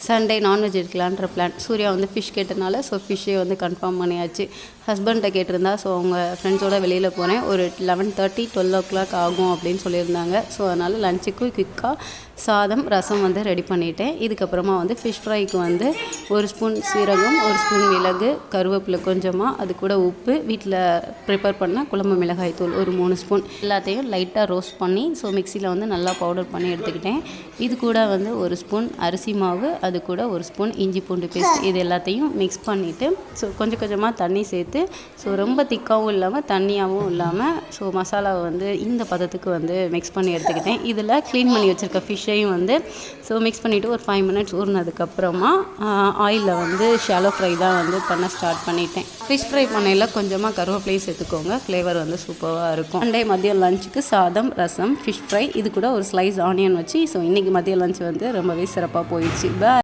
Sunday non veg எடுக்கலான்ற plan. Surya வந்து fish கேட்டனால so ஃபிஷ்ஷே வந்து கன்ஃபார்ம் பண்ணியாச்சு. ஹஸ்பண்ட்டை கேட்டிருந்தா ஸோ அவங்க ஃப்ரெண்ட்ஸோடு வெளியில் போகிறேன், ஒரு 11:30 12 ஆகும் அப்படின்னு சொல்லியிருந்தாங்க. ஸோ அதனால் லஞ்சுக்கு குயிக்காக சாதம் ரசம் வந்து ரெடி பண்ணிட்டேன். இதுக்கப்புறமா வந்து ஃபிஷ் ஃப்ரைக்கு வந்து 1 ஸ்பூன் சீரகம், 1 ஸ்பூன் மிளகு, கருவேப்பிலை கொஞ்சமாக, அது கூட உப்பு, வீட்டில் ப்ரிப்பேர் பண்ண குழம்பு மிளகாய் தூள் ஒரு 3 ஸ்பூன் எல்லாத்தையும் லைட்டாக ரோஸ்ட் பண்ணி ஸோ மிக்சியில் வந்து நல்லா பவுடர் பண்ணி எடுத்துக்கிட்டேன். இது கூட வந்து 1 ஸ்பூன் அரிசி மாவு, அது கூட 1 ஸ்பூன் இஞ்சி பூண்டு பேஸ்ட், இது எல்லாத்தையும் மிக்ஸ் பண்ணிவிட்டு ஸோ கொஞ்சம் கொஞ்சமாக தண்ணி சேர்த்து ஸோ ரொம்ப திக்காகவும் இல்லாமல் தண்ணியாகவும் இல்லாமல் ஸோ மசாலாவை வந்து இந்த பதத்துக்கு வந்து மிக்ஸ் பண்ணி எடுத்துக்கிட்டேன். இதில் க்ளீன் பண்ணி வச்சுருக்க ஃபிஷ்ஷையும் வந்து ஸோ மிக்ஸ் பண்ணிவிட்டு ஒரு 5 மினிட்ஸ் ஊறினதுக்கப்புறமா ஆயிலில் வந்து ஷாலோ ஃப்ரை தான் வந்து பண்ண ஸ்டார்ட் பண்ணிட்டேன். ஃபிஷ் ஃப்ரை பண்ணையில் கொஞ்சமாக கருவேப்பிலையும் சேர்த்துக்கோங்க, ஃப்ளேவர் வந்து சூப்பராக இருக்கும். சண்டே மதியம் லஞ்சுக்கு சாதம் ரசம் ஃபிஷ் ஃப்ரை, இது கூட ஒரு ஸ்லைஸ் ஆனியன் வச்சு ஸோ இன்றைக்கி மதியம் லஞ்ச் வந்து ரொம்பவே சிறப்பாக போயிடுச்சு.